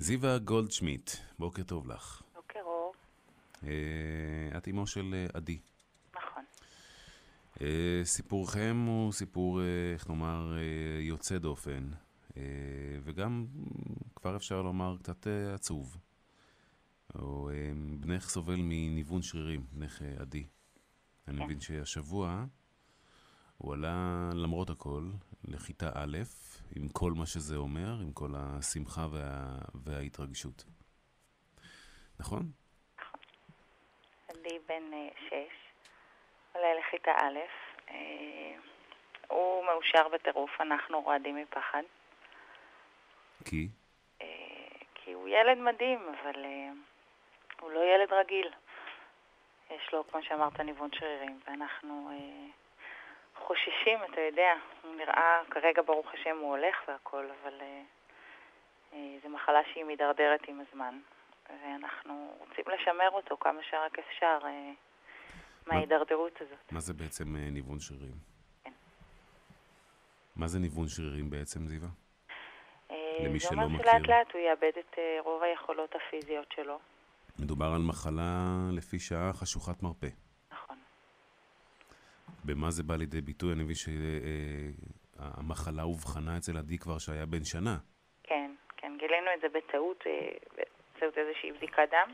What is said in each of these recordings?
זיווה גולדשמיט, בוקר טוב לך. בוקר אור. את אמו של עדי. נכון. סיפורכם הוא סיפור, איך נאמר, יוצא דופן, וגם כבר אפשר לומר קצת עצוב. בנך סובל מניוון שרירים, בנך עדי. אני מבין שהשבוע הוא עלה למרות הכל לכיתה א', עם כל מה שזה אומר, עם כל השמחה וההתרגשות. נכון? עדי בן 6, עולה לכיתה א', הוא מאושר בטירוף, אנחנו רועדים מפחד. כי? כי הוא ילד מדהים, אבל הוא לא ילד רגיל. יש לו, כמו שאמרת, ניוון שרירים, ואנחנו חוששים, אתה יודע, הוא נראה, כרגע ברוך השם הוא הולך והכל, אבל זו מחלה שהיא מדרדרת עם הזמן. ואנחנו רוצים לשמר אותו כמה שרק אפשר מההידרדרות הזאת. מה זה בעצם ניוון שרירים? כן. מה זה ניוון שרירים בעצם, זיווה? למי זה שלא אומר מכיר. שלאט לאט הוא יאבד את רוב היכולות הפיזיות שלו. מדובר על מחלה לפי שעה חשוכת מרפא. נכון. במה זה בא לידי ביטוי? אני מבין שהמחלה הובחנה אצל עדי כבר שהיה בן שנה. כן, כן. גילינו את זה בטעות, באמצעות איזושהי בדיקת דם.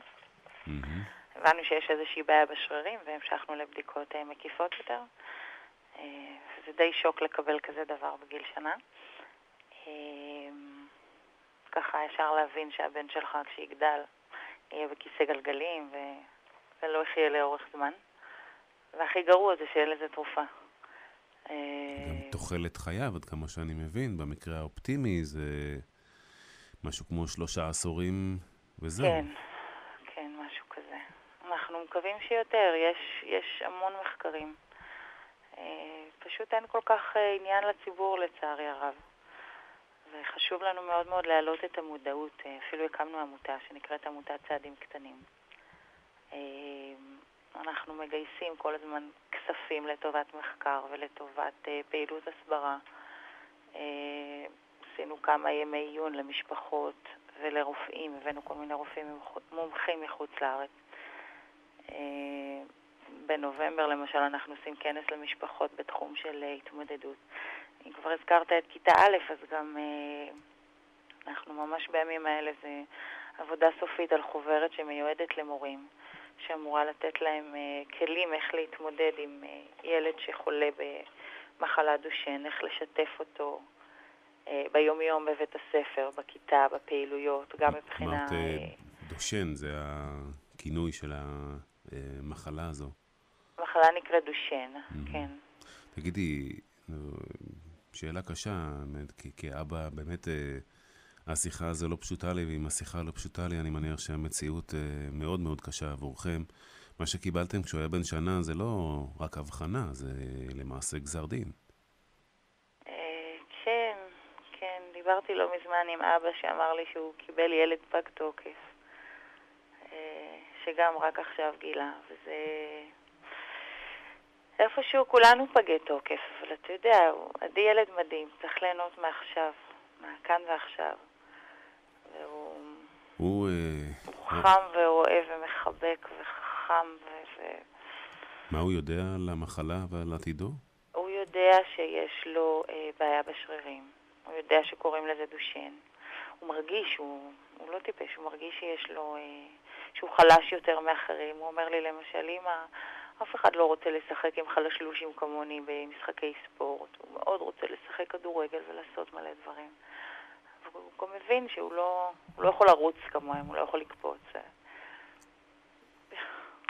הבנו שיש איזושהי בעיה בשרירים והמשכנו לבדיקות מקיפות יותר. זה די שוק לקבל כזה דבר בגיל שנה. ככה אפשר להבין שהבן שלך כשיגדל יהיה בכיסא גלגלים ולא יחיה לאורך זמן. והכי גרוע זה שאין לזה תרופה. גם תוחלת חייו, עד כמה שאני מבין, במקרה האופטימי זה משהו כמו 3 עשורים וזהו. כן, כן, משהו כזה. אנחנו מקווים שיותר, יש המון מחקרים. פשוט אין כל כך עניין לציבור לצערי הרב. וחשוב לנו מאוד מאוד להעלות את המודעות. אפילו הקמנו עמותה שנקראת עמותת צעדים קטנים. אנחנו מגייסים כל הזמן כספים לטובת מחקר ולטובת פעילות הסברה. עשינו כמה ימי עיון למשפחות ולרופאים, הבאנו כל מיני רופאים מומחים מחוץ לארץ. בנובמבר למשל אנחנו עושים כנס למשפחות בתחום של התמודדות. אם כבר הזכרת את כיתה א', אז גם אנחנו ממש בימים האלה, זה עבודה סופית על חוברת שמיועדת למורים, שאמורה לתת להם כלים איך להתמודד עם ילד שחולה במחלה דושן, איך לשתף אותו ביום-יום בבית הספר, בכיתה, בפעילויות, גם מבחינה... אמרת דושן, זה הכינוי של המחלה הזו. המחלה נקראת דושן, כן. תגידי, שאלה קשה, כאבא באמת השיחה הזו לא פשוטה לי, ואם השיחה לא פשוטה לי, אני מניח שהמציאות מאוד מאוד קשה עבורכם. מה שקיבלתם כשהוא היה בן שנה זה לא רק הבחנה, זה למעשה גזר דין. כן, כן, דיברתי לא מזמן עם אבא שאמר לי שהוא קיבל ילד פג תוקף, שגם רק עכשיו גילה, וזה... איפשהו כולנו פגי תוקף, אבל אתה יודע, עדי ילד מדהים, צריך ליהנות מעכשיו, מהכאן ועכשיו. הוא חם ואוהב ומחבק וחכם מה הוא יודע על המחלה ועל עתידו? הוא יודע שיש לו בעיה בשרירים. הוא יודע שקוראים לזה דושן. הוא מרגיש, הוא לא טיפש, הוא מרגיש שיש לו, שהוא חלש יותר מאחרים. הוא אומר לי למשל, אמא, אף אחד לא רוצה לשחק עם חלשלושים כמוני במשחקי ספורט. הוא מאוד רוצה לשחק כדורגל ולעשות מלא דברים. הוא גם מבין שהוא לא יכול לרוץ כמוהם, הוא לא יכול לקפוץ.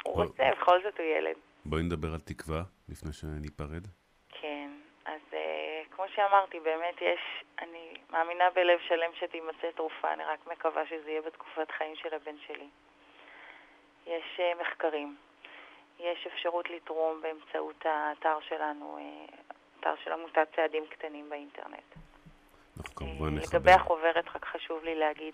הוא רוצה, בכל זאת הוא ילד. בואי נדבר על תקווה, לפני שניפרד. כן, אז כמו שאמרתי, באמת אני מאמינה בלב שלם שתימצא תרופה, אני רק מקווה שזה יהיה בתקופת חיים של הבן שלי. יש מחקרים, יש אפשרות לתרום באמצעות האתר שלנו, אתר של עמותת צעדים קטנים באינטרנט. לגבי החוברת, רק חשוב לי להגיד,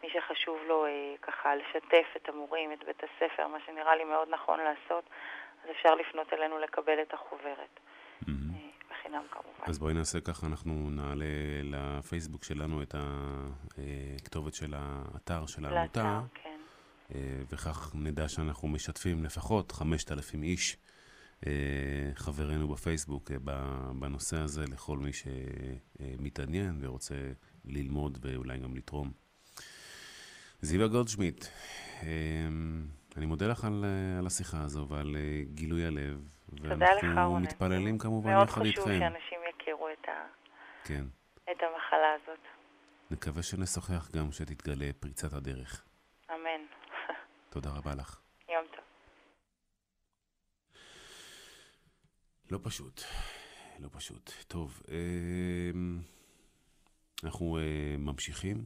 מי שחשוב לו ככה לשתף את המורים, את בית הספר, מה שנראה לי מאוד נכון לעשות, אז אפשר לפנות אלינו לקבל את החוברת. בחינם כמובן. אז בואי נעשה ככה, אנחנו נעלה לפייסבוק שלנו את הכתובת של האתר של העמותה, לאתר, כן. וכך נדע שאנחנו משתפים לפחות 5,000 איש חברינו בפייסבוק בנושא הזה, לכל מי שמתעניין ורוצה ללמוד ואולי גם לתרום. זיווה גולדשמיט, אני מודה לך על השיחה הזו ועל גילוי הלב. תודה לך, ואנחנו רונן. מתפללים כמובן מאוד יחד איתכם. חשוב שאנשים יכירו כן. את המחלה הזאת. נקווה שנשוחח גם שתתגלה פריצת הדרך. אמן. תודה רבה לך. יום טוב. לא פשוט. לא פשוט. טוב, אנחנו ממשיכים.